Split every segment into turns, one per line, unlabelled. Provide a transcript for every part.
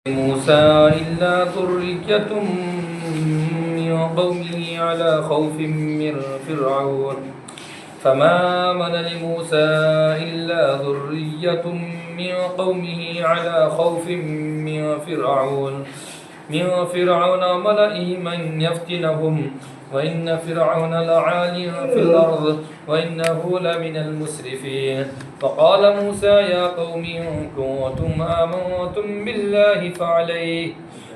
موسى إلا ذرية من قومه على خوف من فرعون فما آمن لموسى إلا ذرية من قومه على خوف من فرعون وملئهم أن يفتنهم وإن فرعون لعال في الأرض وإنه لمن المسرفين فقال موسى يا قوم إن كنتم آمنتم بالله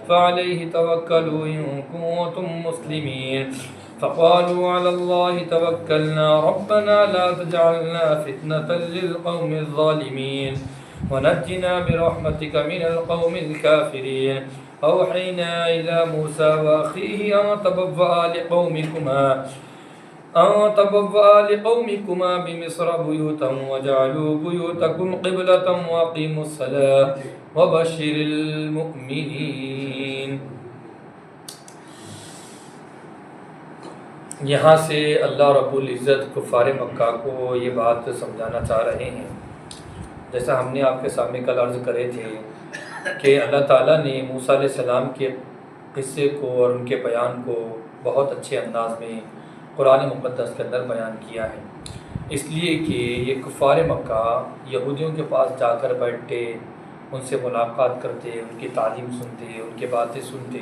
فعليه توكلوا إن كنتم مسلمين فقالوا على الله توكلنا ربنا لا تجعلنا فتنة للقوم الظالمين ونجنا برحمتك من القوم الكافرين أوحينا إلى موسى وأخيه أن تبوأ لقومكما بمصر بيوتا وجعلوا بيوتكم قبلة وأقيموا الصلاة وبشر المؤمنين. یہاں سے اللہ رب العزت کفار مکہ کو یہ بات سمجھانا چاہ رہے ہیں، جیسا ہم نے آپ کے سامنے کل عرض کرے تھے کہ اللہ تعالیٰ نے موسیٰ علیہ السلام کے قصے کو اور ان کے بیان کو بہت اچھے انداز میں قرآن مقدس کے اندر بیان کیا ہے، اس لیے کہ یہ کفار مکہ یہودیوں کے پاس جا کر بیٹھتے، ان سے ملاقات کرتے، ان کی تعلیم سنتے، ان کی باتیں سنتے،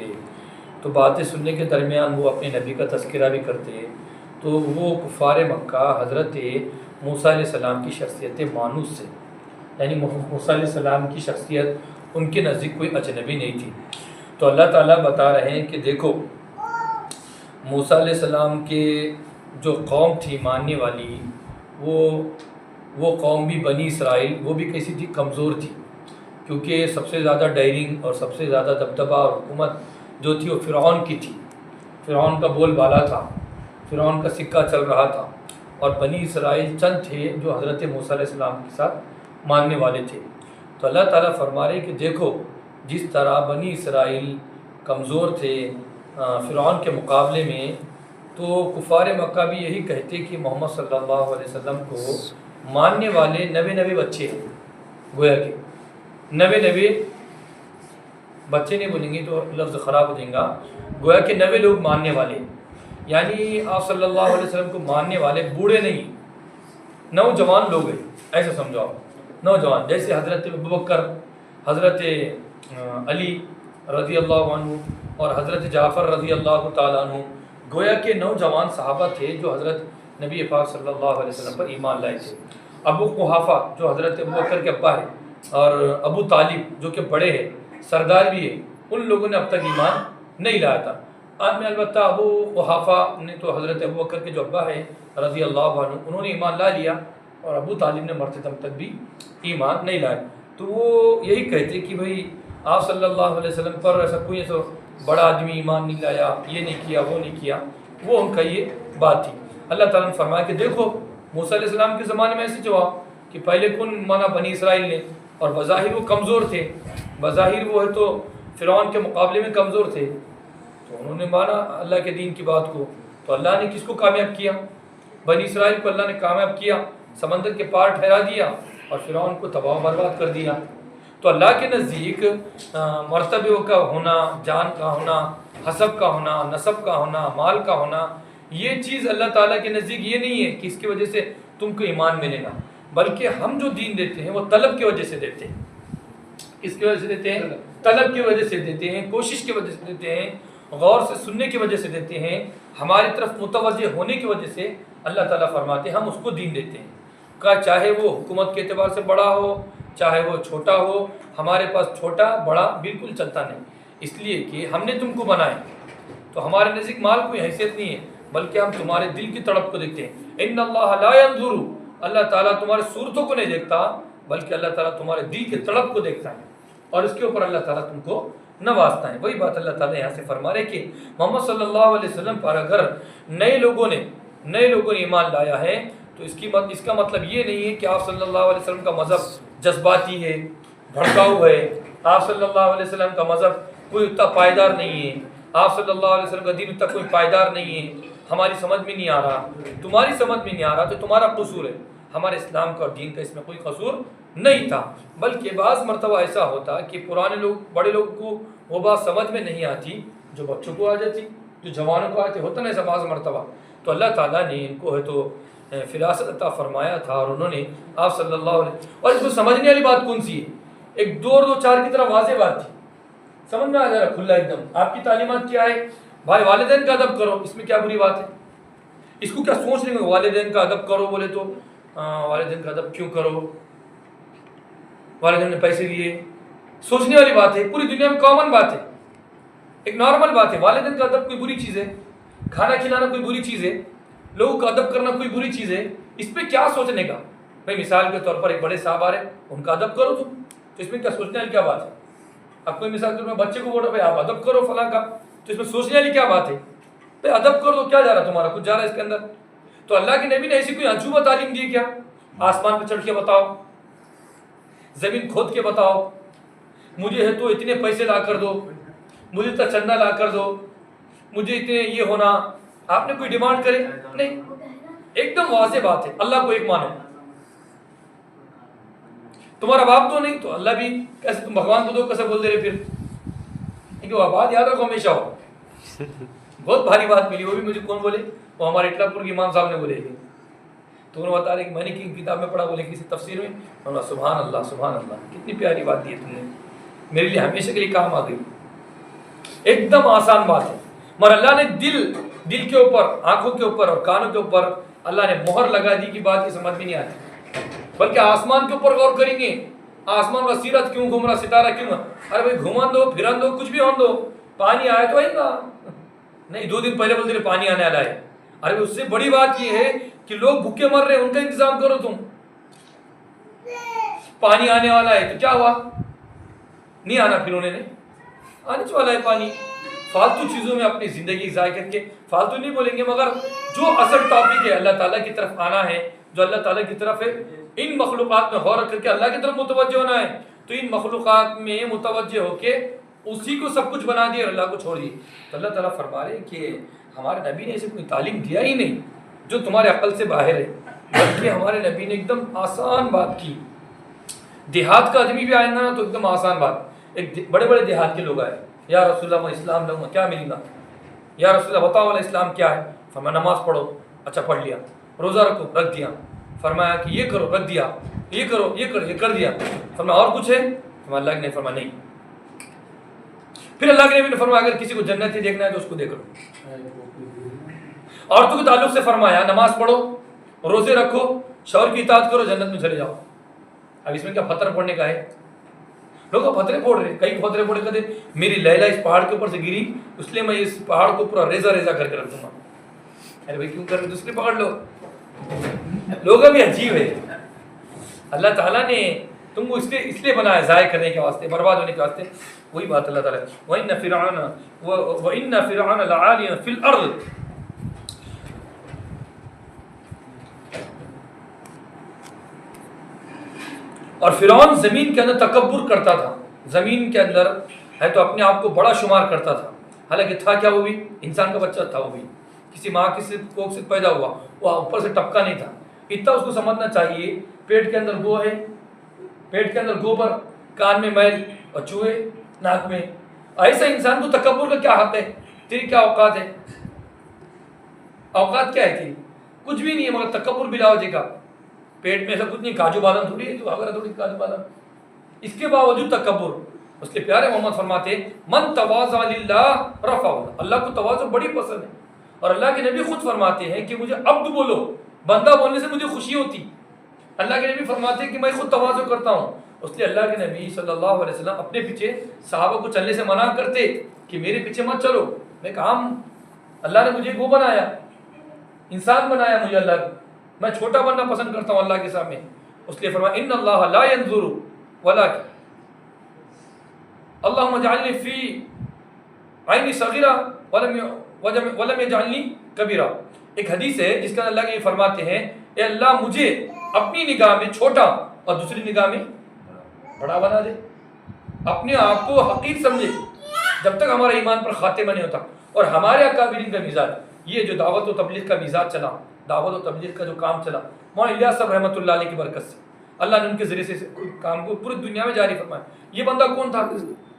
تو باتیں سننے کے درمیان وہ اپنے نبی کا تذکرہ بھی کرتے، تو وہ کفار مکہ حضرت موسیٰ علیہ السلام کی شخصیت مانوس سے، یعنی موسیٰ علیہ السلام کی شخصیت ان کے نزدیک کوئی اجنبی نہیں تھی. تو اللہ تعالیٰ بتا رہے ہیں کہ دیکھو موسیٰ علیہ السلام کے جو قوم تھی ماننے والی، وہ قوم بھی بنی اسرائیل، وہ بھی کیسی تھی؟ کمزور تھی، کیونکہ سب سے زیادہ ڈائرنگ اور سب سے زیادہ دبدبہ اور حکومت جو تھی وہ فرعون کی تھی. فرعون کا بول بالا تھا، فرعون کا سکہ چل رہا تھا، اور بنی اسرائیل چند تھے جو حضرت موسیٰ علیہ السلام کے ساتھ ماننے والے تھے. تو اللہ تعالیٰ فرما رہے کہ دیکھو جس طرح بنی اسرائیل کمزور تھے فرعون کے مقابلے میں، تو کفار مکہ بھی یہی کہتے کہ محمد صلی اللہ علیہ وسلم کو ماننے والے نوے بچے ہیں، گویا کہ نوے بچے نہیں بولیں گے تو لفظ خراب ہو جائے گا، گویا کہ 90 لوگ ماننے والے، یعنی آپ صلی اللہ علیہ وسلم کو ماننے والے بوڑھے نہیں، نوجوان لوگ ہیں، ایسا سمجھو آپ، نوجوان، جیسے حضرت ابوبکر، حضرت علی رضی اللہ عنہ اور حضرت جعفر رضی اللہ تعالیٰ عنہ، گویا کہ نوجوان صحابہ تھے جو حضرت نبی پاک صلی اللہ علیہ وسلم پر ایمان لائے تھے. ابو قحافہ جو حضرت ابوبکر کے ابا ہے، اور ابو طالب جو کہ بڑے ہیں، سردار بھی ہے، ان لوگوں نے اب تک ایمان نہیں لایا تھا. البتہ ابو قحافہ نے تو حضرت ابوبکر کے جو ابا ہے رضی اللہ عنہ، انہوں نے ایمان لا لیا، اور ابو طالب نے مرتے دم تک بھی ایمان نہیں لایا. تو وہ یہی کہتے کہ بھئی آپ صلی اللہ علیہ وسلم پر ایسا کوئی ایسا بڑا آدمی ایمان نہیں لایا، یہ نہیں کیا، وہ نہیں کیا، وہ ان کا یہ بات تھی. اللہ تعالیٰ نے فرمایا کہ دیکھو موسیٰ علیہ السلام کے زمانے میں ایسے جواب کہ پہلے کون مانا بنی اسرائیل نے، اور بظاہر وہ کمزور تھے، بظاہر وہ ہے تو فرعون کے مقابلے میں کمزور تھے، تو انہوں نے مانا اللہ کے دین کی بات کو. تو اللہ نے کس کو کامیاب کیا؟ بنی اسرائیل کو اللہ نے کامیاب کیا، سمندر کے پار ٹھہرا دیا اور فرعون کو تباہ و برباد کر دیا. تو اللہ کے نزدیک مرتبے کا ہونا، جان کا ہونا، حسب کا ہونا، نسب کا ہونا، مال کا ہونا، یہ چیز اللہ تعالیٰ کے نزدیک یہ نہیں ہے کہ اس کی وجہ سے تم کو ایمان ملے گا، بلکہ ہم جو دین دیتے ہیں وہ طلب کی وجہ سے دیتے ہیں. اس کی وجہ سے دیتے ہیں، طلب کی وجہ سے دیتے ہیں، کوشش کی وجہ سے دیتے ہیں، غور سے سننے کی وجہ سے دیتے ہیں، ہماری طرف متوجہ ہونے کی وجہ سے اللہ تعالیٰ فرماتے ہیں ہم اس کو دین دیتے ہیں. چاہے وہ حکومت کے اعتبار سے بڑا ہو، چاہے وہ چھوٹا ہو، ہمارے پاس چھوٹا بڑا بالکل چلتا نہیں، اس لیے کہ ہم نے تم کو بنائے، تو ہمارے نزدیک مال کوئی حیثیت نہیں ہے، بلکہ ہم تمہارے دل کی تڑپ کو دیکھتے ہیں. ان اللہ لا ينظر، اللہ تعالیٰ تمہارے صورتوں کو نہیں دیکھتا، بلکہ اللہ تعالیٰ تمہارے دل کے تڑپ کو دیکھتا ہے، اور اس کے اوپر اللہ تعالیٰ تم کو نوازتا ہے. وہی بات اللہ تعالیٰ یہاں سے فرما رہے کہ محمد صلی اللہ علیہ وسلم پر اگر نئے لوگوں نے ایمان لایا ہے، تو اس کا مطلب یہ نہیں ہے کہ آپ صلی اللہ علیہ وسلم کا مذہب جذباتی ہے، بھڑکاؤ ہے، آپ صلی اللہ علیہ وسلم کا مذہب کوئی اتنا پائیدار نہیں ہے، آپ صلی اللہ علیہ وسلم کا دین اتنا کوئی پائیدار نہیں ہے، ہماری سمجھ میں نہیں آ رہا، تمہاری سمجھ میں نہیں آ رہا تو تمہارا قصور ہے. ہمارے اسلام کا اور دین کا اس میں کوئی قصور نہیں تھا، بلکہ بعض مرتبہ ایسا ہوتا کہ پرانے لوگ بڑے لوگ کو وہ بات سمجھ میں نہیں آتی جو بچوں کو آ جاتی، جو جوانوں کو آتی، ہوتا نا ایسا بعض مرتبہ. تو اللہ تعالیٰ نے ان کو ہے تو فراست عطا فرمایا تھا، اور انہوں نے آپ صلی اللہ علیہ، اور اس کو سمجھنے والی بات کون سی ہے؟ ایک 2 اور 2 4 کی طرح واضح بات تھی، سمجھ میں آ جا رہا کھلا ایک دم. آپ کی تعلیمات کیا ہے؟ بھائی والدین کا ادب کرو، اس میں کیا بری بات ہے؟ اس کو کیا سوچ رہے ہیں والدین کا ادب کرو بولے تو والدین کا ادب کیوں کرو، والدین نے پیسے دیے، سوچنے والی بات ہے، پوری دنیا میں کامن بات ہے، ایک نارمل بات ہے. والدین کا ادب کوئی بری چیز ہے؟ کھانا کھلانا کوئی بری چیز ہے؟ لوگوں کا ادب کرنا کوئی بری چیز ہے؟ اس پہ کیا سوچنے کا؟ بھائی مثال کے طور پر ایک بڑے صاحب آ رہے ہیں، ان کا ادب کرو تم، تو اس میں کیا سوچنے والی کیا بات ہے؟ اب کوئی مثال کے طور پر بچے کو بولو بھائی آپ ادب کرو فلاں کا، تو اس میں سوچنے والی کیا بات ہے؟ بھائی ادب کرو تو کیا جا رہا تمہارا؟ کچھ جا رہا ہے اس کے اندر؟ تو اللہ کے نبی نے ایسی کوئی عجوبہ تعلیم دی کیا؟ آسمان پہ چڑھ کے بتاؤ، زمین کھود کے بتاؤ، مجھے ہے تو اتنے پیسے لا کر دو، مجھے اتنا چندہ لا کر دو، مجھے اتنے یہ ہونا، آپ نے کوئی ڈیمانڈ کرے؟ نہیں، ایک دم واضح بات ہے، اللہ کو ایک مانو. تمہارا باپ تو نہیں تو اللہ بھی کیسے، تم بھگوان کو دو کیسے بول دے رہے؟ پھر کیونکہ بات یاد رکھو ہمیشہ ہو. بہت بھاری بات ملی، وہ بھی مجھے کون بولے؟ وہ ہمارے اٹلا پور کے امام صاحب نے بولے. تو انہوں نے بتا رہے کہ میں نے کی کتاب میں پڑھا، بولے کسی تفسیر میں، انہوں نے سبحان اللہ سبحان اللہ، کتنی پیاری بات دی ہے تم نے، میرے لیے ہمیشہ کے لیے کام آ گئی. ایک دم آسان بات ہے، مگر اللہ نے دل کے اوپر، آنکھوں کے اوپر اور کانوں کے اوپر اللہ نے مہر لگا دی کہ بات کی سمجھ میں نہیں آتی. بلکہ آسمان کے اوپر غور کریں گے، آسمان کا سیرت کیوں گھوم رہا، ستارہ کیوں؟ ارے بھائی گھومن دو پھرن دو کچھ بھی ہون دو، پانی آئے تو آئے گا نہیں. 2 دن پہلے بولتے رہے پانی آنے والا ہے. ارے اس سے بڑی بات یہ ہے کہ لوگ بھوکے مر رہے ہیں، ان کا انتظام کرو تم. پانی آنے والا ہے تو کیا ہوا؟ نہیں آنا، پھر انہوں نے آنے والا ہے پانی. فالتو چیزوں میں اپنی زندگی ضائع کر کے، فالتو نہیں بولیں گے مگر جو اصل ٹاپک ہے اللہ تعالیٰ کی طرف آنا ہے، جو اللہ تعالیٰ کی طرف ہے، ان مخلوقات میں غور کر کے اللہ کی طرف متوجہ ہونا ہے. تو ان مخلوقات میں متوجہ ہو کے اسی کو سب کچھ بنا دیا اور اللہ کو چھوڑ دی. تو اللہ تعالیٰ فرما رہے کہ ہمارے نبی نے اسے کوئی تعلیم دیا ہی نہیں جو تمہارے عقل سے باہر ہے، بلکہ ہمارے نبی نے ایک دم آسان بات کی. دیہات کا آدمی بھی آئے نا تو ایک دم آسان بات. ایک بڑے بڑے دیہات کے لوگ آئے، یا رسول اللہ اسلام لوں کیا ملے گا؟ یا رسول اللہ بتاؤ والا اسلام کیا ہے؟ فرمایا نماز پڑھو. اچھا پڑھ لیا. روزہ رکھو، رکھ دیا. فرمایا کہ یہ کرو، رکھ دیا. یہ کرو، یہ کر دیا. فرمایا اور کچھ ہے؟ فرمایا اللہ نے فرمایا نہیں. پھر اللہ کے نبی نے فرمایا اگر کسی کو جنت دیکھنا ہے تو اس کو دیکھ لو. عورتوں کے تعلق سے فرمایا نماز پڑھو، روزے رکھو، شوہر کی اطاعت کرو، جنت میں چلے جاؤ. اب اس میں کیا پتھر پھوڑنے کا ہے؟ لوگ پتھرے پھوڑ رہے، کئی پتھرے پھوڑے کہتے میری لیلا اس پہاڑ کے اوپر سے گری اس لیے میں اس پہاڑ کو پورا ریزہ ریزہ کر کے رکھ دوں گا. ارے بھائی کیوں کر رہے؟ دوسرے پکڑ لو. لوگ بھی عجیب ہے. اللہ تعالیٰ نے تم کو اس لیے بنایا ضائع کرنے کے واسطے، برباد ہونے کے واسطے. وہی بات اللہ تعالیٰ وَإِنَّ فِرْعَوْنَ لَعَالٍ فِي الْأَرْضِ. اور فرعون زمین کے اندر تکبر کرتا تھا، زمین کے اندر ہے تو اپنے آپ کو بڑا شمار کرتا تھا. حالانکہ تھا کیا؟ وہ بھی انسان کا بچہ تھا، وہ بھی کسی ماں کی کوکھ سے پیدا ہوا، وہ اوپر سے ٹپکا نہیں تھا. اتنا اس کو سمجھنا چاہیے پیٹ کے اندر گو ہے، پیٹ کے اندر گوبر، کان میں میل اور چوہے ناک میں. ایسا انسان کو تکبر کا کیا حق ہے؟ تیری کیا اوقات ہے؟ اوقات کیا ہے تیری؟ کچھ بھی نہیں ہے مگر تکبر بلا وجہ کا. پیٹ میں ایسا کچھ نہیں، کاجو بادام تھوڑی ہے تو اگر تھوڑی کاجو بادام. اس کے باوجود تکبر. اس کے پیارے محمد فرماتے من تواضع للہ رفعہ. اللہ کو تواضع بڑی پسند ہے، اور اللہ کے نبی خود فرماتے ہیں کہ مجھے عبد بولو، بندہ بولنے سے مجھے خوشی ہوتی. اللہ کے نبی فرماتے ہیں کہ میں خود تواضع کرتا ہوں. اس لیے اللہ کے نبی صلی اللہ علیہ وسلم اپنے پیچھے صحابہ کو چلنے سے منع کرتے کہ میرے پیچھے مت چلو. میں کہا اللہ نے مجھے وہ بنایا، انسان بنایا مجھے اللہ کو، میں چھوٹا بننا پسند کرتا ہوں اللہ کے سامنے. اس لیے فرمایا ان اللہ لا ينظر ولكن اللهم اجعلني في عینی صغیرہ ولم يجعلنی کبیرہ. ایک حدیث ہے جس کا اللہ کے فرماتے ہیں اے اللہ مجھے اپنی نگاہ میں چھوٹا اور دوسری نگاہ میں بڑا بنا دے. اپنے آپ کو حقیر سمجھے جب تک ہمارا ایمان پر خاتمہ نہیں ہوتا. اور ہمارے اکابرین کا مزاج، یہ جو دعوت و تبلیغ کا مزاج چلا، دعوت و تبلیغ کا جو کام چلا مولانا الیاس صاحب رحمۃ اللہ علیہ کی برکت سے اللہ نے ان کے ذریعے سے کام کو پوری دنیا میں جاری فرمایا. یہ بندہ کون تھا؟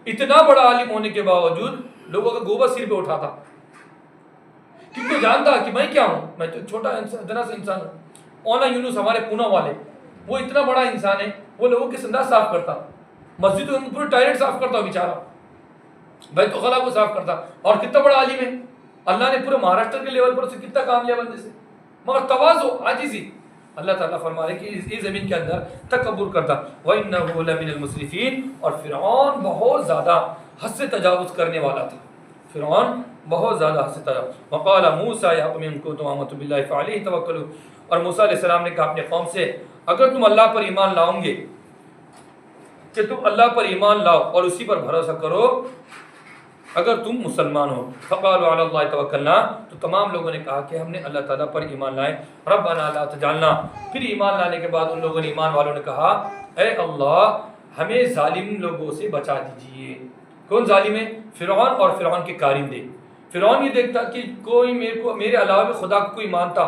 اتنا بڑا عالم ہونے کے باوجود لوگوں کا گوبر سر پہ اٹھاتا، کیونکہ جانتا کہ میں کیا ہوں، میں تو چھوٹا اتنا سا انسان ہوں. اونا یونس ہمارے پونا والے، وہ اتنا بڑا انسان ہے، وہ لوگوں کے سندھ صاف کرتا، مسجد میں پورے ٹوائلٹ صاف کرتا بیچارہ، بیت الخلا کو صاف کرتا. اور کتنا بڑا عالم ہے، اللہ نے پورے مہاراشٹر کے لیول پر اسے کتنا کام لیا بندے سے، مگر تواضع عاجزی. اللہ تعالیٰ فرما رہے کہ اس زمین کے اندر تکبر کرتا. وَإِنَّهُ لَمِنَ الْمُسْرِفِينَ، اور فرعون بہت زیادہ حد سے تجاوز کرنے والا تھا. فرعون بہت زیادہ حد سے تجاوز. وَقَالَ مُوسَىٰ يَا قَوْمِ إِن كُنتُمْ آمَنتُم بِاللَّهِ فَعَلَيْهِ تَوَكَّلُوا، اور موسیٰ علیہ السلام نے کہا اپنے قوم سے اگر تم اللہ پر ایمان لاؤ گے، کہ تم اللہ پر ایمان لاؤ اور اسی پر بھروسہ کرو اگر تم مسلمان ہو. فقالوا علی اللہ توکلنا، تو تمام لوگوں نے کہا کہ ہم نے اللہ تعالیٰ پر ایمان لائے. ربنا لا تجعلنا، پھر ایمان لانے کے بعد ان لوگوں نے، ایمان والوں نے کہا اے اللہ ہمیں ظالم لوگوں سے بچا دیجئے. کون ظالم ہے؟ فرعون اور فرعون کے کارندے. فرعون یہ دیکھتا کہ کوئی میرے علاوہ بھی خدا کو کوئی مانتا،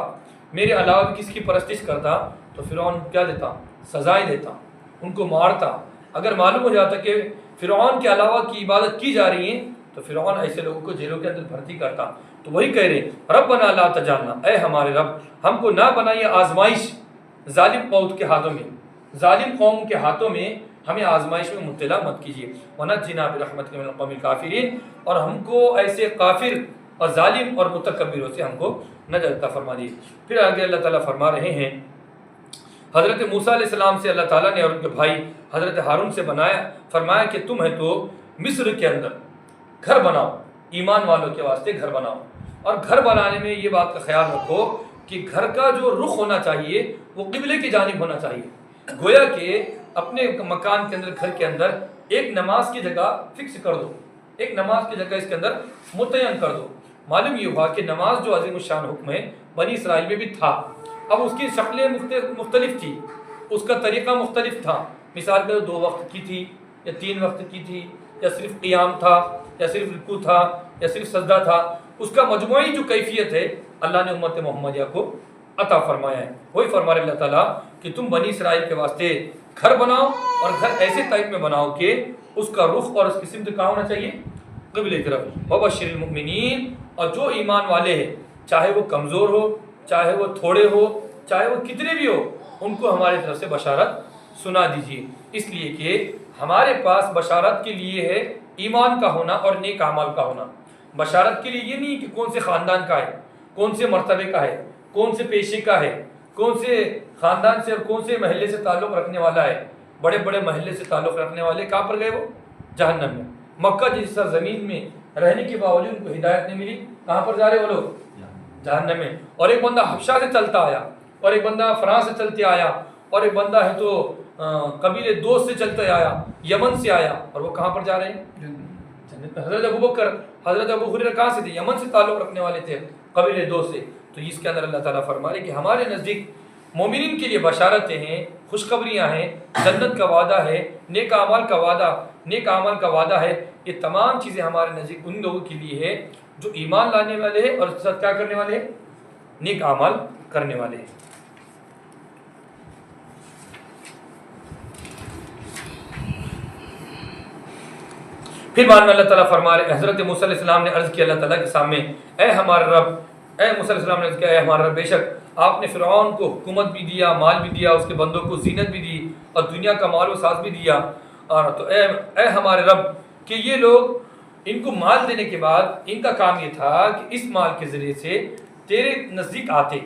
میرے علاوہ بھی کس کی پرستش کرتا، تو فرعون کیا دیتا؟ سزائیں دیتا، ان کو مارتا. اگر معلوم ہو جاتا کہ فرعون کے علاوہ کی عبادت کی جا رہی ہے تو فرعون ایسے لوگوں کو جیلوں کے اندر بھرتی کرتا. تو وہی کہہ رہے ربنا لا تجعلنا، اے ہمارے رب ہم کو نہ بنائیے آزمائش ظالم قوم کے ہاتھوں میں، ظالم قوم کے ہاتھوں میں ہمیں آزمائش میں مبتلا مت کیجیے. ونجنا برحمتک من القوم الکافرین، اور ہم کو ایسے کافر اور ظالم اور متکبروں سے ہم کو نجات عطا فرما دیجیے. پھر آگے اللہ تعالیٰ فرما رہے ہیں حضرت موسیٰ علیہ السلام سے اللہ تعالیٰ نے اور ان کے بھائی حضرت ہارون سے فرمایا کہ تم ہے تو مصر کے اندر گھر بناؤ، ایمان والوں کے واسطے گھر بناؤ. اور گھر بنانے میں یہ بات کا خیال رکھو کہ گھر کا جو رخ ہونا چاہیے وہ قبلے کی جانب ہونا چاہیے. گویا کہ اپنے مکان کے اندر، گھر کے اندر ایک نماز کی جگہ فکس کر دو، ایک نماز کی جگہ اس کے اندر متعین کر دو. معلوم یہ ہوا کہ نماز جو عظیم الشان حکم ہے بنی اسرائیل میں بھی تھا، اب اس کی شکلیں مختلف تھی، اس کا طریقہ مختلف تھا. مثال کے 2 وقت کی تھی یا 3 وقت کی تھی، یا صرف قیام تھا یا صرف رکوع تھا یا صرف سجدہ تھا. اس کا مجموعی جو کیفیت ہے اللہ نے امت محمدیہ کو عطا فرمایا ہے. وہی فرما رہے اللہ تعالیٰ کہ تم بنی اسرائیل کے واسطے گھر بناؤ، اور گھر ایسے ٹائپ میں بناؤ کہ اس کا رخ اور اس کی سمت کہاں ہونا چاہیے؟ قبلے کی طرف. وبشر المؤمنین، اور جو ایمان والے ہیں چاہے وہ کمزور ہو، چاہے وہ تھوڑے ہو، چاہے وہ کتنے بھی ہو، ان کو ہماری طرف سے بشارت سنا دیجیے. اس لیے کہ ہمارے پاس بشارت کے لیے ہے ایمان کا ہونا اور نیک اعمال کا ہونا. بشارت کے لیے یہ نہیں کہ کون سے خاندان کا ہے، کون سے مرتبے کا ہے، کون سے پیشے کا ہے، کون سے خاندان سے اور کون سے محلے سے تعلق رکھنے والا ہے. بڑے بڑے محلے سے تعلق رکھنے والے کہاں پر گئے؟ وہ جہنم میں. مکہ جیسی سرزمین میں رہنے کے باوجود ان کو ہدایت نہیں ملی، کہاں پر جا رہے وہ لوگ؟ جہنم میں. اور ایک بندہ حبشہ سے چلتا آیا، اور ایک بندہ فرانس سے چلتے آیا، اور ایک بندہ ہے تو قبیلے دوست سے چلتے آیا، یمن سے آیا، اور وہ کہاں پر جا رہے ہیں؟ جنت میں. حضرت ابوبکر، حضرت ابو ہریرہ کہاں سے تھے؟ یمن سے تعلق رکھنے والے تھے، قبیلے دوست سے. تو اس کے اندر اللہ تعالیٰ فرما رہے کہ ہمارے نزدیک مومنین کے لیے بشارتیں ہیں، خوشخبریاں ہیں، جنت کا وعدہ ہے، نیک اعمال کا وعدہ ہے. یہ تمام چیزیں ہمارے نزدیک ان لوگوں کے لیے ہے جو ایمان لانے والے ہیں اور ساتھ کیا کرنے والے ہیں؟ نیک اعمال کرنے والے ہیں. پھر بعد میں اللہ تعالیٰ فرما رہے حضرت موسیٰ علیہ السلام نے عرض کیا اللہ تعالیٰ کے سامنے، اے ہمارے رب، اے موسیٰ علیہ السلام نے عرض کیا اے ہمارا رب، بے شک آپ نے فرعون کو حکومت بھی دیا، مال بھی دیا، اس کے بندوں کو زینت بھی دی اور دنیا کا مال و ساز بھی دیا. اور تو اے ہمارے رب کہ یہ لوگ ان کو مال دینے کے بعد ان کا کام یہ تھا کہ اس مال کے ذریعے سے تیرے نزدیک آتے،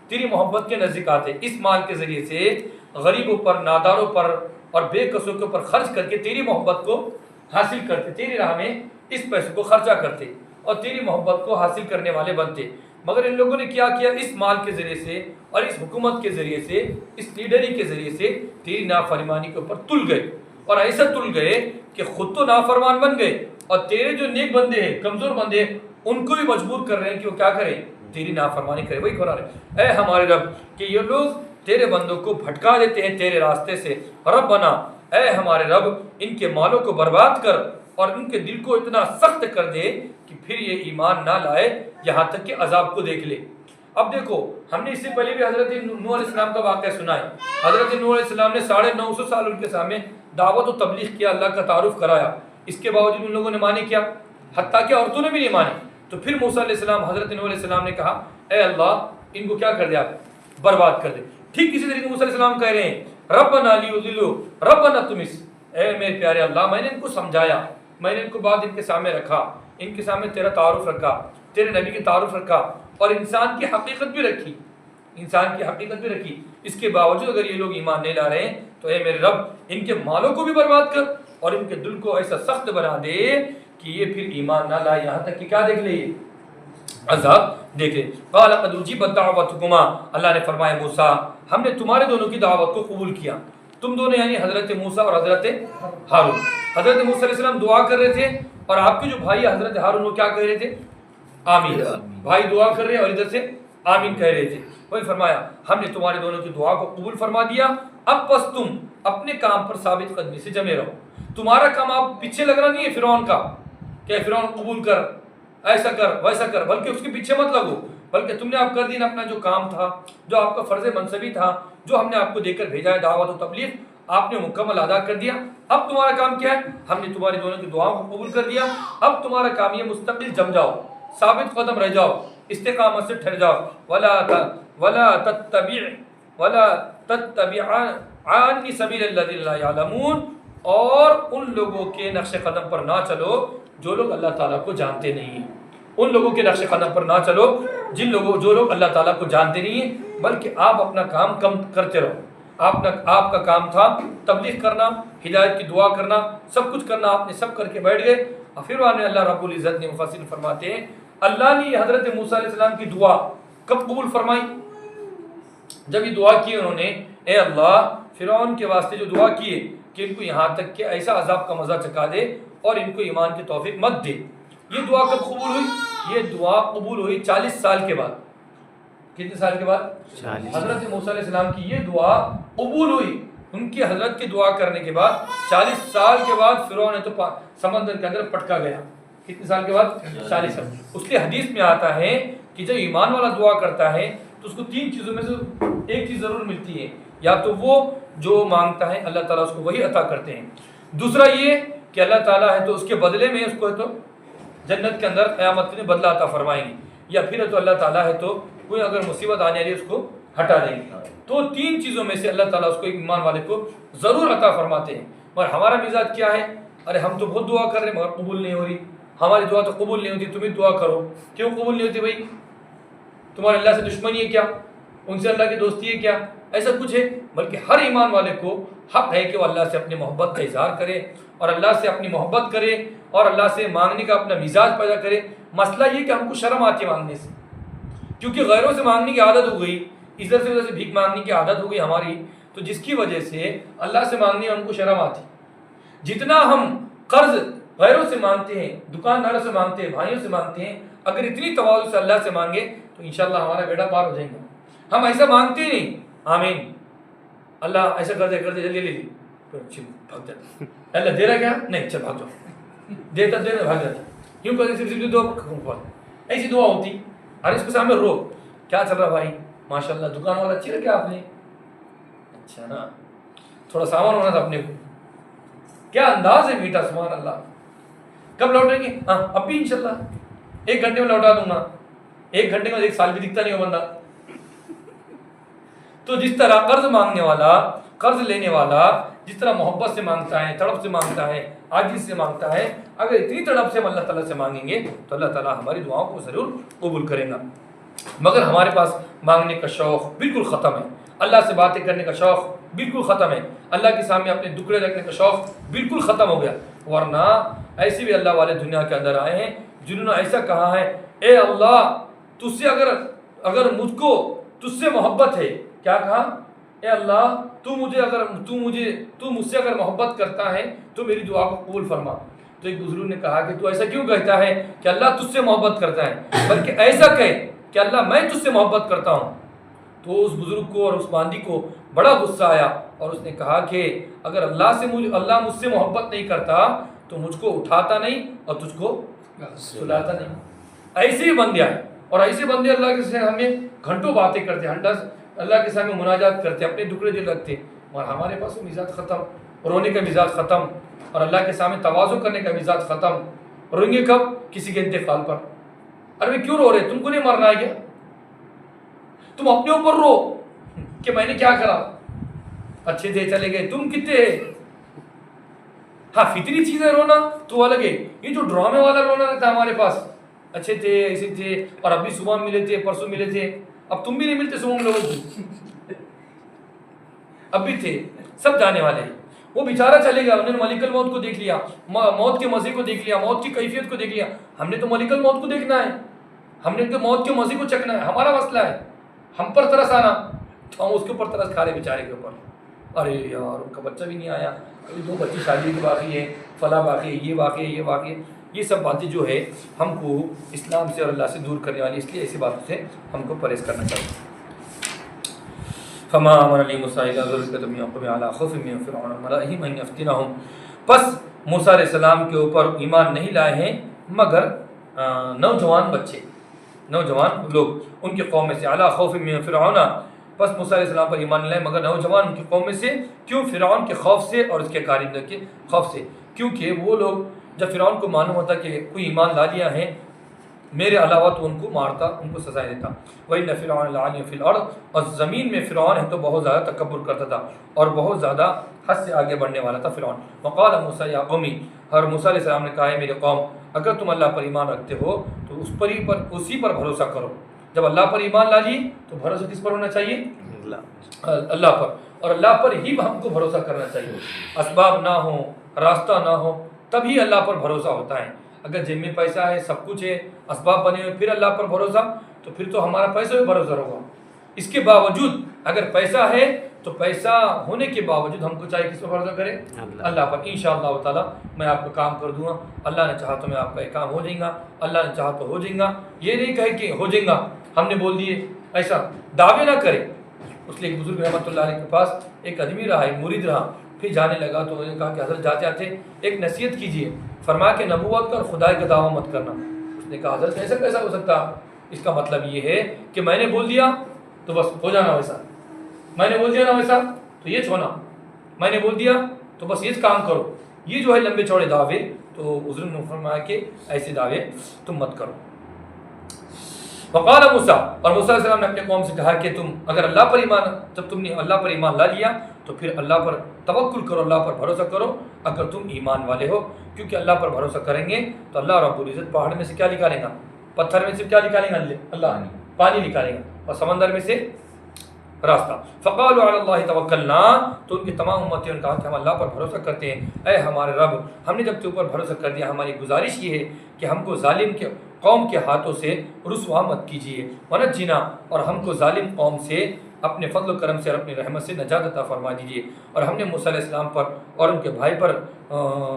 تیری محبت کے نزدیک آتے، اس مال کے ذریعے سے غریبوں پر، ناداروں پر اور بے کسوں کے اوپر خرچ کر کے تیری محبت کو حاصل کرتے، تیری راہ میں اس پیسے کو خرچہ کرتے اور تیری محبت کو حاصل کرنے والے بنتے. مگر ان لوگوں نے کیا کیا؟ اس مال کے ذریعے سے اور اس حکومت کے ذریعے سے، اس لیڈری کے ذریعے سے تیری نافرمانی کے اوپر تل گئے، اور ایسا تل گئے کہ خود تو نافرمان بن گئے اور تیرے جو نیک بندے ہیں، کمزور بندے ہیں، ان کو بھی مجبور کر رہے ہیں کہ وہ کیا کریں؟ تیری نافرمانی کریں. وہی قرآن ہے، اے ہمارے رب کہ یہ لوگ تیرے بندوں کو بھٹکا دیتے ہیں تیرے راستے سے. ربنا، اے ہمارے رب ان کے مالوں کو برباد کر اور ان کے دل کو اتنا سخت کر دے کہ پھر یہ ایمان نہ لائے یہاں تک کہ عذاب کو دیکھ لے. اب دیکھو ہم نے اس سے پہلے بھی حضرت نوح علیہ السلام کا واقعہ سنا ہے. حضرت نوح علیہ السلام نے 950 سال ان کے سامنے دعوت و تبلیغ کیا, اللہ کا تعارف کرایا, اس کے باوجود ان لوگوں نے مانی کیا, حتیٰ کہ عورتوں نے بھی نہیں مانی. تو پھر موسیٰ علیہ السلام, حضرت نوح علیہ السلام نے کہا اے اللہ ان کو کیا کر دے, آپ برباد کر دے. ٹھیک اسی طریقے موسیٰ علیہ السلام کہہ رہے ہیں ربنا لیضلوا ربنا طمس, اے میرے پیارے اللہ میں نے ان کو سمجھایا, میں نے ان کو بات ان کے سامنے رکھا, ان کے سامنے تیرا تعارف رکھا, تیرے نبی کے تعارف رکھا, اور انسان کی حقیقت بھی رکھی, انسان کی حقیقت بھی رکھی. اس کے باوجود اگر یہ لوگ ایمان نہیں لا رہے ہیں تو اے میرے رب ان کے مالوں کو بھی برباد کر اور ان کے دل کو ایسا سخت بنا دے کہ یہ پھر ایمان نہ لائے, یہاں تک کہ کیا دیکھ لے, عذاب دیکھ لے. قال قد اجیبت دعوتکما, اللہ نے فرمایا موسیٰ ہم نے تمہارے دونوں کی دعوت کو قبول کیا. تم دونوں یعنی حضرت موسیٰ اور حضرت ہارون. حضرت موسیٰ علیہ السلام دعا کر رہے تھے اور آپ کے جو بھائی حضرت ہارون وہ کیا کہہ رہے تھے, آمین. بھائی دعا کر رہے ہیں اور ادھر سے آمین کہہ رہے تھے. وہی فرمایا ہم نے تمہارے دونوں کی دعا کو قبول فرما دیا, اب بس تم اپنے کام پر ثابت قدمی سے جمے رہو. تمہارا کام آپ پیچھے لگنا نہیں ہے فرعون کا کہ فرعون قبول کر, ایسا کر ویسا کر, بلکہ اس کے پیچھے مت لگو, بلکہ تم نے آپ کر دیا اپنا جو کام تھا, جو آپ کا فرض منصبی تھا, جو ہم نے آپ کو دے کر بھیجا ہے دعوت و تبلیغ, آپ نے مکمل ادا کر دیا. اب تمہارا کام کیا ہے, ہم نے تمہاری دونوں کی دعاؤں کو قبول کر دیا, اب تمہارا کام یہ مستقل جم جاؤ, ثابت قدم رہ جاؤ, استقامت سے ٹھہر جاؤ. ولا تتبعان سبیل الذین لا یعلمون, اور ان لوگوں کے نقش قدم پر نہ چلو جو لوگ اللہ تعالیٰ کو جانتے نہیں ہیں. ان لوگوں کے نقش قدم پر نہ چلو جو لوگ اللہ تعالیٰ کو جانتے نہیں ہیں, بلکہ آپ اپنا کام کم کرتے رہو. آپ کا کام تھا تبلیغ کرنا, ہدایت کی دعا کرنا, سب کچھ کرنا, آپ نے سب کر کے بیٹھ گئے. اور پھر بعد میں اللہ رب العزت نے مفصل فرماتے ہیں اللہ نے حضرت موسیٰ علیہ السلام کی دعا کب قبول فرمائی, جب یہ دعا کی انہوں نے اے اللہ فرعون کے واسطے جو دعا کیے کہ ان کو یہاں تک کہ ایسا عذاب کا مزہ چکھا دے اور ان کو ایمان کی توفیق مت دے. یہ دعا کب قبول ہوئی, یہ دعا قبول ہوئی 40 سال کے بعد. کتنے سال کے بعد, حضرت موسیٰ علیہ السلام کی یہ دعا قبول ہوئی. ان کی حضرت کی دعا کرنے کے بعد 40 سال کے بعد فرعون نے تو سمندر کے اندر پٹکا گیا. کتنے سال کے بعد, 40 سال. اس لیے حدیث میں آتا ہے کہ جب ایمان والا دعا کرتا ہے تو اس کو 3 چیزوں میں سے ایک چیز ضرور ملتی ہے, یا تو وہ جو مانگتا ہے اللہ تعالیٰ اس کو وہی عطا کرتے ہیں, دوسرا یہ کہ اللہ تعالیٰ ہے تو اس کے بدلے میں اس کو ہے تو جنت کے اندر قیامت میں بدلہ عطا فرمائیں گے, یا پھر ہے تو اللہ تعالیٰ ہے تو کوئی اگر مصیبت آنے والی اس کو ہٹا دیں گے. تو 3 چیزوں میں سے اللہ تعالیٰ اس کو ایمان والے کو ضرور عطا فرماتے ہیں. مگر ہمارا مزاج کیا ہے, ارے ہم تو بہت دعا کر رہے ہیں مگر قبول نہیں ہو رہی, ہماری دعا تو قبول نہیں ہوتی, تم ہی دعا کرو. کیوں قبول نہیں ہوتی بھائی, تمہارے اللہ سے دشمنی ہے کیا, ان سے اللہ کی دوستی ہے کیا, ایسا کچھ ہے. بلکہ ہر ایمان والے کو حق ہے کہ وہ اللہ سے اپنی محبت کا اظہار کرے اور اللہ سے اپنی محبت کرے اور اللہ سے مانگنے کا اپنا مزاج پیدا کرے. مسئلہ یہ کہ ہم کو شرم آتی ہے مانگنے سے, کیونکہ غیروں سے مانگنے کی عادت ہو گئی, ادھر سے ادھر سے بھیک مانگنے کی عادت ہو گئی ہماری, تو جس کی وجہ سے اللہ سے مانگنے میں ہم کو شرم آتی. جتنا ہم قرض غیروں سے مانگتے ہیں, دکانداروں سے مانگتے ہیں, بھائیوں سے مانگتے ہیں, اگر اتنی تواضع سے اللہ سے مانگے تو انشاءاللہ ہمارا بیڑا پار ہو جائے گا. ہم ایسا مانگتے ہی نہیں, آمین اللہ ایسا کر دے جلدی لے لی, بھاگ جاتا, اللہ دے رہا کیا, نہیں چل بھاگ جاؤ, دیتا بھاگ جاتا. کیوں کہ ایسی دعا ہوتی. ارے اس کے سامنے رو, کیا چل رہا بھائی, ماشاء اللہ دکان والا اچھی رکھا آپ نے, اچھا نا, تھوڑا سامان ہونا تھا اپنے کو, کیا انداز ہے میٹھا, سبحان اللہ. کب لوٹیں گے, ہاں اب بھی انشاءاللہ 1 گھنٹے میں لوٹا دوں گا. 1 گھنٹے میں 1 سال بھی دکھتا نہیں ہو بندہ. تو جس طرح قرض مانگنے والا, قرض لینے والا جس طرح محبت سے مانگتا ہے, تڑپ سے مانگتا ہے, عاجزی سے مانگتا ہے, اگر اتنی تڑپ سے ہم اللہ تعالیٰ سے مانگیں گے تو اللہ تعالیٰ ہماری دعاؤں کو ضرور قبول کرے گا. مگر ہمارے پاس مانگنے کا شوق بالکل ختم ہے, اللہ سے باتیں کرنے کا شوق بالکل ختم ہے, اللہ کے سامنے اپنے دکڑے رکھنے کا شوق بالکل ختم ہو گیا. ورنہ ایسے بھی اللہ والے دنیا کے اندر آئے ہیں جنہوں نے ایسا کہا ہے, اے اللہ تجھ سے اگر مجھ کو تجھ سے محبت ہے, کیا کہا, اے اللہ تو مجھ سے اگر محبت کرتا ہے تو میری دعا کو قبول فرما. تو ایک بزرگ نے کہا کہ تو ایسا کیوں کہتا ہے کہ اللہ تجھ سے محبت کرتا ہے, بلکہ ایسا کہے کہ اللہ میں تجھ سے محبت کرتا ہوں. تو اس بزرگ کو اور اس باندی کو بڑا غصہ آیا اور اس نے کہا کہ اگر اللہ مجھ سے محبت نہیں کرتا تو مجھ کو اٹھاتا نہیں اور تجھ کو سلاتا نہیں. ایسے ہی بن گیا ہے. اور ایسے بندے اللہ کے سامنے گھنٹوں باتیں کرتے ہیں، اللہ کے سامنے مناجات کرتے ہیں، اپنے ٹکڑے دل رکھتے ہیں، اور ہمارے پاس وہ مزاج ختم، رونے کا مزاج ختم، اور اللہ کے سامنے تواضع کرنے کا مزاج ختم۔ روئیں گے کب؟ کسی کے انتقال پر۔ ارے کیوں رو رہے؟ تم کو نہیں مرنا ہے کیا؟ تم اپنے اوپر رو کہ میں نے کیا کرا، اچھے تھے چلے گئے، تم کتنے ہیں؟ ہاں فطری چیز ہے رونا تو الگ ہے، یہ جو ڈرامے والا رونا رہتا ہے ہمارے پاس، اچھے تھے ایسے تھے اور ابھی صبح ملے تھے پرسوں ملے تھے، اب تم بھی نہیں ملتے صبح لوگوں کی، اب بھی تھے، سب جانے والے ہیں۔ وہ بیچارہ چلے گیا، انہوں نے ملک الموت کو دیکھ لیا، موت کے مزے کو دیکھ لیا، موت کی کیفیت کو دیکھ لیا۔ ہم نے تو ملک الموت کو دیکھنا ہے، ہم نے تو موت کے مزے کو چکھنا ہے، ہمارا مسئلہ ہے ہم پر ترس آنا، تو ہم اس کے اوپر ترس کھا رہے بیچارے کے اوپر۔ ارے یار ان کا بچہ بھی نہیں آیا، ابھی 2 بچی شادی کی باقی ہے، فلاں باقی ہے، یہ باقی ہے، یہ باقی ہے۔ یہ سب باتیں جو ہے ہم کو اسلام سے اور اللہ سے دور کرنے والی، اس لیے ایسی باتوں سے ہم کو پرہیز کرنا چاہیے۔ فما امر علی موسیٰ الا ذلك من يقوم على خوف من فرعون وملئهم ان يفتنهم، پس موسیٰ علیہ السلام کے اوپر ایمان نہیں لائے ہیں مگر نوجوان بچے، نوجوان لوگ ان کی قوم میں سے، علی خوف من فرعون، پس موسیٰ علیہ السلام پر ایمان نہیں لائے مگر نوجوان ان کی قوم میں سے، کیوں؟ فرعون کے خوف سے اور اس کے کارندوں کے خوف سے، کیونکہ وہ لوگ جب فرعون کو معلوم ہوتا کہ کوئی ایمان لا لیا ہے میرے علاوہ تو ان کو مارتا، ان کو سزائیں دیتا۔ وَإِنَّ فِرْعَوْنَ لَعَالٍ فِي الْأَرْضِ، اور زمین میں فرعون ہے تو بہت زیادہ تکبر کرتا تھا اور بہت زیادہ حد سے آگے بڑھنے والا تھا فرعون۔ وَقَالَ مُوسَىٰ يَا قَوْمِ، اور موسیٰ علیہ السلام نے کہا ہے میرے قوم، اگر تم اللہ پر ایمان رکھتے ہو تو اسی پر بھروسہ کرو۔ جب اللہ پر ایمان لا لی تو بھروسہ کس پر ہونا چاہیے؟ اللہ پر، اور اللہ پر ہی ہم کو بھروسہ کرنا چاہیے۔ اسباب نہ ہو، راستہ نہ ہو، تبھی اللہ پر بھروسہ ہوتا ہے۔ اگر جیب میں پیسہ ہے، سب کچھ ہے، اسباب بنے ہوئے، پھر اللہ پر بھروسہ، تو پھر تو ہمارا پیسہ بھی بھروسہ ہوگا۔ اس کے باوجود اگر پیسہ ہے تو پیسہ ہونے کے باوجود ہم کو چاہیے کس پر بھروسہ کریں؟ اللہ پر۔ انشاءاللہ تعالی میں آپ کا کام کر دوں گا، اللہ نے چاہا تو میں آپ کا ایک کام ہو جائے گا، اللہ نے چاہا تو ہو جائے گا۔ یہ نہیں کہے کہ ہو جائے گا، ہم نے بول دیے، ایسا دعوے نہ کرے۔ اس لیے ایک بزرگ رحمۃ اللہ علیہ کے پاس ایک آدمی رہا، ایک مرید رہا، پھر جانے لگا تو انہوں نے کہا کہ حضرت جاتے آتے ایک نصیحت کیجیے، فرمایا کہ نبوت کا اور خدا کا دعویٰ مت کرنا۔ اس نے کہا حضرت ایسا کیسا ہو سکتا؟ اس کا مطلب یہ ہے کہ میں نے بول دیا تو بس ہو جانا ویسا، میں نے بول دیا نا ویسا تو یہ چھونا، میں نے بول دیا تو بس یہ کام کرو۔ یہ جو ہے لمبے چوڑے دعوے، تو حضور نے فرمایا کہ ایسے دعوے تم مت کرو۔ وقال موسیٰ، اور موسیٰ علیہ السلام نے اپنے قوم سے کہا کہ تم اگر اللہ پر ایمان، جب تم نے اللہ پر ایمان لا لیا تو پھر اللہ پر توکل کرو، اللہ پر بھروسہ کرو اگر تم ایمان والے ہو، کیونکہ اللہ پر بھروسہ کریں گے تو اللہ رب العزت پہاڑ میں سے کیا نکالے گا؟ پتھر میں سے کیا نکالیں گا؟ اللہ پانی نکالیں گا، اور سمندر میں سے راستہ۔ فقالوا علی اللہ توکلنا، تو ان کی تمام امتیں نے کہا کہ ہم اللہ پر بھروسہ کرتے ہیں، اے ہمارے رب ہم نے جب تو اوپر بھروسہ کر دیا، ہماری گزارش یہ ہے کہ ہم کو ظالم کے قوم کے ہاتھوں سے رسوا مت کیجیے، ونجنا، اور ہم کو ظالم قوم سے اپنے فضل و کرم سے اور اپنی رحمت سے نجات عطا فرما دیجیے۔ اور ہم نے موسیٰ علیہ السلام پر اور ان کے بھائی پر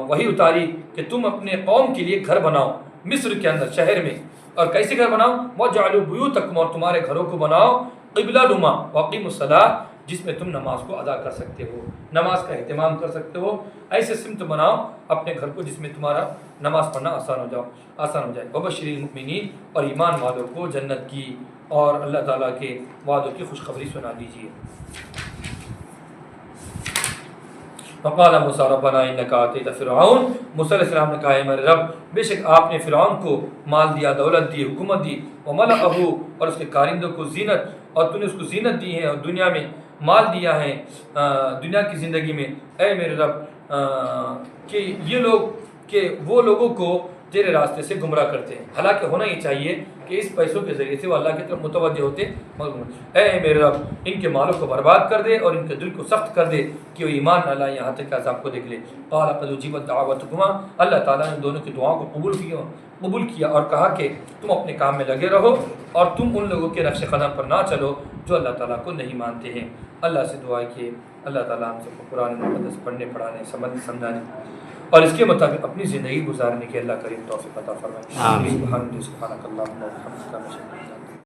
وہی اتاری کہ تم اپنے قوم کے لیے گھر بناؤ مصر کے اندر، شہر میں، اور کیسے گھر بناؤ؟ وَجْعَلُوا بُيُوتَكُمْ، اور تمہارے گھروں کو بناؤ قبلہ نما، وَأَقِيمُوا الصَّلَاةَ، جس میں تم نماز کو ادا کر سکتے ہو، نماز کا اہتمام کر سکتے ہو، ایسے سمت بناؤ اپنے گھر کو جس میں تمہارا نماز پڑھنا آسان ہو جائے۔ وَبَشِّرِ الْمُؤْمِنِينَ، اور ایمان والوں کو جنت کی اور اللہ تعالیٰ کے وعدوں کی خوشخبری سنا دیجیے۔ وقال موسیٰ ربنا انک آتیت فرعون، موسیٰ علیہ السلام نے کہا ہے میرے رب بے شک آپ نے فرعون کو مال دیا، دولت دی، حکومت دی، وملأہ، اور اس کے کارندوں کو زینت، اور تو نے اس کو زینت دی ہے اور دنیا میں مال دیا ہے، دنیا کی زندگی میں، اے میرے رب کہ یہ لوگ، کہ وہ لوگوں کو تیرے راستے سے گمراہ کرتے ہیں۔ حالانکہ ہونا ہی چاہیے کہ اس پیسوں کے ذریعے سے وہ اللہ کی طرف متوجہ ہوتے، اے میرے رب ان کے مالوں کو برباد کر دے اور ان کے دل کو سخت کر دے کہ وہ ایمان نہ لائیں، یہاں تک کہ عذاب کو دیکھ لے۔ قال قد اجیبت دعوتکما، اللہ تعالیٰ نے دونوں کی دعاؤں کو قبول کیا اور کہا کہ تم اپنے کام میں لگے رہو اور تم ان لوگوں کے نقش قدم پر نہ چلو جو اللہ تعالیٰ کو نہیں مانتے ہیں۔ اللہ سے دعا کہ اللہ تعالیٰ ہم سب کو قرآن مقدس پڑھنے، پڑھانے، سمجھانے اور اس کے مطابق اپنی زندگی گزارنے کے اللہ کریم توفیق عطا فرمائے۔ سبحانک اللہم و بحمدک،